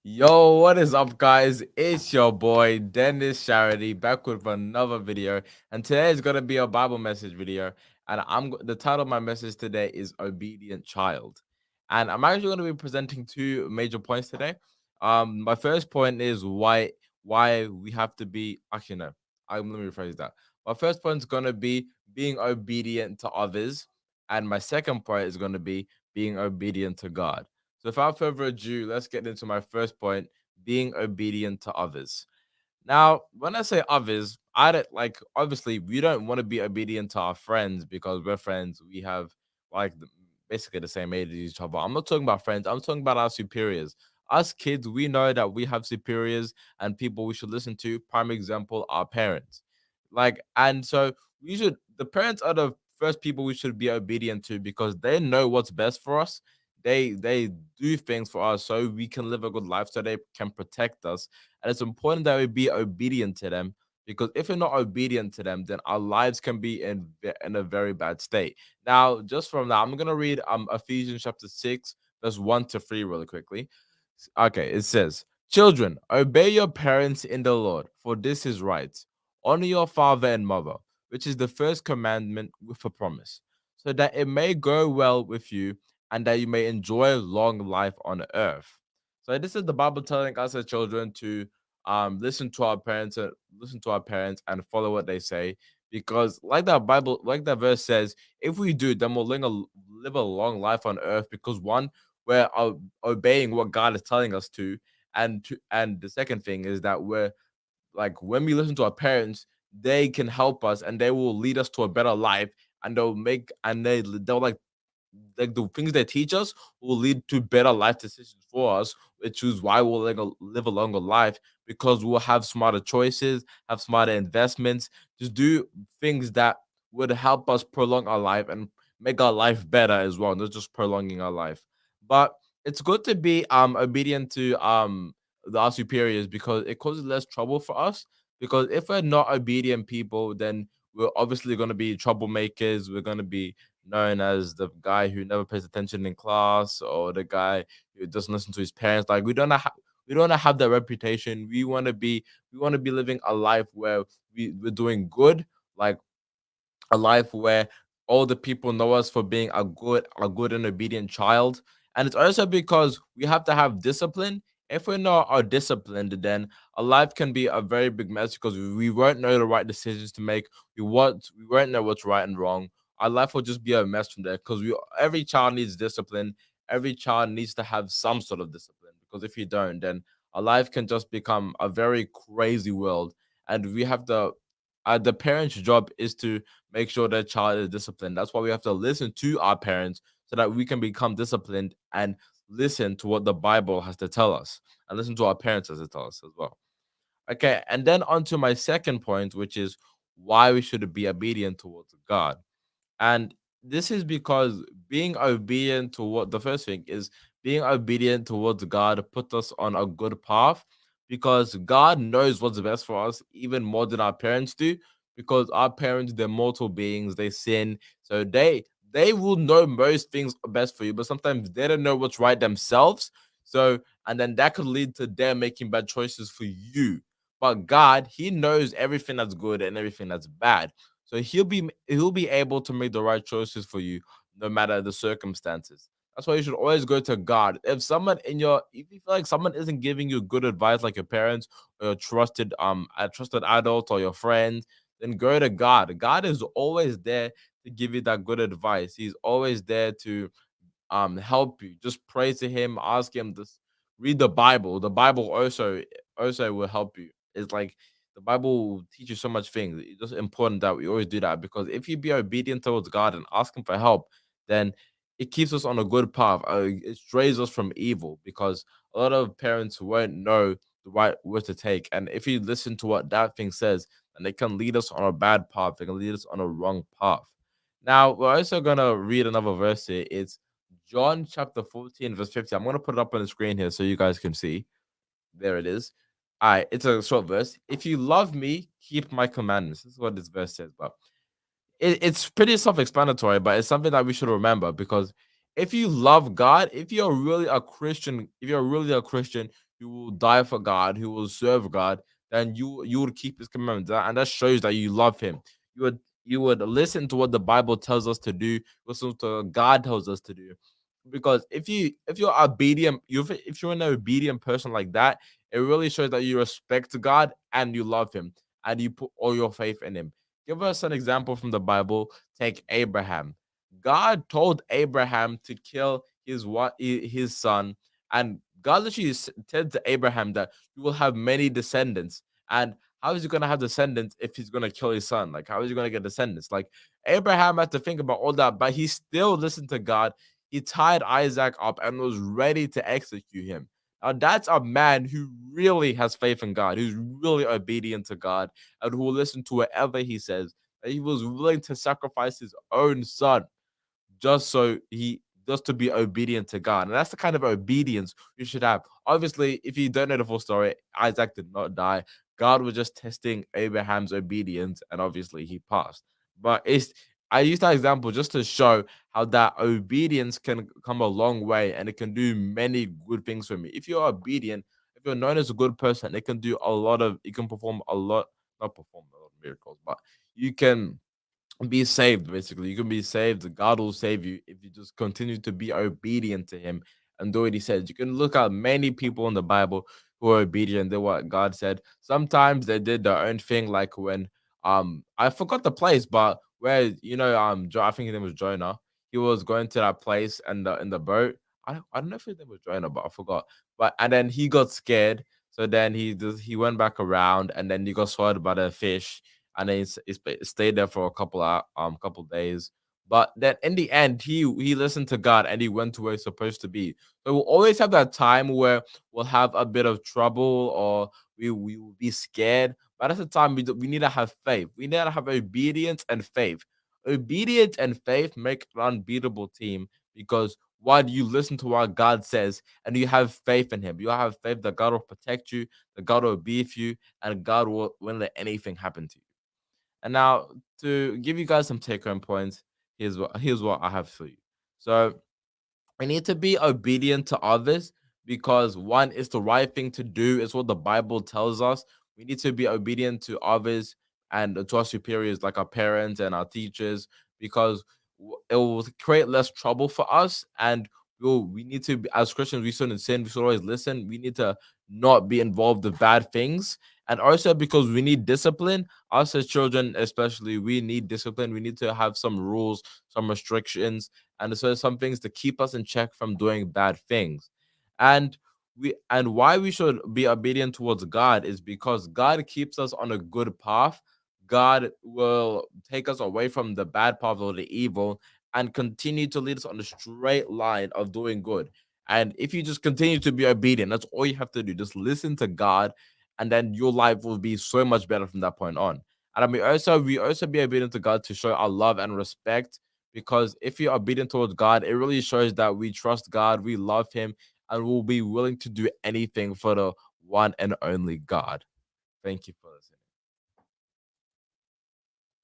Yo, what is up, guys? It's your boy Dennis Charity back with another video, and today is gonna be a Bible message video. And the title of my message today is "Obedient Child," and I'm actually gonna be presenting two major points today. My first point is why we have to be. Actually, no, let me rephrase that. My first point is gonna be being obedient to others, and my second point is gonna be being obedient to God. So without further ado, let's get into my first point, being obedient to others. Now, when I say others, I don't like obviously we don't want to be obedient to our friends because we're friends. We have like basically the same age as each other. I'm not talking about friends, I'm talking about our superiors. Us kids, we know that we have superiors and people we should listen to. Prime example, our parents. And so we should the parents are the first people we should be obedient to because they know what's best for us. They do things for us so we can live a good life, so they can protect us, and it's important that we be obedient to them because if we're not obedient to them, then our lives can be in a very bad state. Now, just from that, I'm gonna read Ephesians chapter 6, verse 1 to 3 really quickly. Okay, it says, "Children, obey your parents in the Lord, for this is right. Honor your father and mother, which is the first commandment with a promise, so that it may go well with you and that you may enjoy long life on earth." So this is the Bible telling us as children to listen to our parents and follow what they say, because like that verse says, if we do, then we'll live a long life on earth, because one, we're obeying what God is telling us to, and the second thing is that we're like when we listen to our parents, they can help us and they will lead us to a better life, and they'll like the things they teach us will lead to better life decisions for us, which is why we'll live a longer life, because we'll have smarter choices, have smarter investments, just do things that would help us prolong our life and make our life better as well, not just prolonging our life. But it's good to be obedient to our superiors because it causes less trouble for us. Because if we're not obedient people, then we're obviously going to be troublemakers. We're going to be known as the guy who never pays attention in class, or the guy who doesn't listen to his parents. Like we don't wanna have that reputation. We want to be living a life where we're doing good, like a life where all the people know us for being a good and obedient child. And it's also because we have to have discipline. If we're not are disciplined, then our life can be a very big mess because we won't know the right decisions to make. We won't know what's right and wrong. Our life will just be a mess from there, because we every child needs discipline. Every child needs to have some sort of discipline, because if you don't, then our life can just become a very crazy world. And we have to the parent's job is to make sure their child is disciplined. That's why we have to listen to our parents so that we can become disciplined and listen to what the Bible has to tell us, and listen to our parents as to tell us as well. Okay, and then on to my second point, which is why we should be obedient towards God. And this is because being obedient to what the first thing is being obedient towards God put us on a good path, because God knows what's best for us even more than our parents do. Because our parents, they're mortal beings, they sin, so they will know most things are best for you, but sometimes they don't know what's right themselves. So, and then that could lead to them making bad choices for you. But God, He knows everything that's good and everything that's bad, so he'll be able to make the right choices for you no matter the circumstances. That's why you should always go to God. If you feel like someone isn't giving you good advice, like your parents or your trusted a trusted adult or your friend, then go to God. God is always there to give you that good advice. He's always there to help you. Just pray to him, ask him to read the Bible. The Bible also will help you. It's like the Bible will teach you so much things. It's just important that we always do that, because if you be obedient towards God and ask him for help, then it keeps us on a good path. It strays us from evil, because a lot of parents won't know the right way to take. And if you listen to what that thing says, then they can lead us on a bad path. They can lead us on a wrong path. Now, we're also going to read another verse here. It's John chapter 14, verse 50. I'm going to put it up on the screen here so you guys can see. There it is. All right, it's a short verse. If you love me, keep my commandments. This is what this verse says. But it's pretty self-explanatory, but it's something that we should remember, because if you love God, if you're really a Christian, if you're really a Christian who will die for God, who will serve God, then you would keep his commandments. And that shows that you love him. You would listen to what the Bible tells us to do, listen to what God tells us to do. Because if you're obedient, if you're an obedient person like that, it really shows that you respect God and you love him and you put all your faith in him. Give us an example from the Bible. Take Abraham. God told Abraham to kill his son, and God literally said to Abraham that you will have many descendants. And how is he gonna have descendants if he's gonna kill his son? Like, how is he gonna get descendants? Like, Abraham had to think about all that, but he still listened to God. He tied Isaac up and was ready to execute him. Now, that's a man who really has faith in God, who's really obedient to God, and who will listen to whatever he says. And he was willing to sacrifice his own son just so he just to be obedient to God. And that's the kind of obedience you should have. Obviously, if you don't know the full story, Isaac did not die. God was just testing Abraham's obedience, and obviously he passed. But it's I use that example just to show how that obedience can come a long way and it can do many good things for me. If you're obedient, if you're known as a good person, it can do a lot of it can perform a lot, not perform a lot of miracles, but you can be saved. Basically, you can be saved. God will save you if you just continue to be obedient to him and do what he says. You can look at many people in the Bible who are obedient to what God said. Sometimes they did their own thing, like when I forgot the place, but where I think his name was Jonah. He was going to that place and in the boat. I don't know if his name was Jonah, but I forgot. But and then he got scared, so then he went back around, and then he got swallowed by the fish, and then stayed there for a couple days. But then in the end, he listened to God and he went to where he's supposed to be. So we'll always have that time where we'll have a bit of trouble or we will be scared. But at the time, we need to have faith. We need to have obedience and faith. Obedience and faith make an unbeatable team because one, you listen to what God says and you have faith in Him. You have faith that God will protect you, that God will be with you, and God won't let anything happen to you. And now to give you guys some take home points, here's what I have for you. So we need to be obedient to others because one is the right thing to do. It's what the Bible tells us. We need to be obedient to others and to our superiors, like our parents and our teachers, because it will create less trouble for us. And we need to, as Christians, we shouldn't sin. We should always listen. We need to not be involved with bad things. And also because we need discipline, us as children, especially, we need discipline. We need to have some rules, some restrictions, and so some things to keep us in check from doing bad things. And why we should be obedient towards God is because God keeps us on a good path. God will take us away from the bad path or the evil and continue to lead us on the straight line of doing good. And if you just continue to be obedient, that's all you have to do. Just listen to God, and then your life will be so much better from that point on. And I mean, we also be obedient to God to show our love and respect, because if you're obedient towards God, it really shows that we trust God, we love Him, and we'll be willing to do anything for the one and only God. Thank you for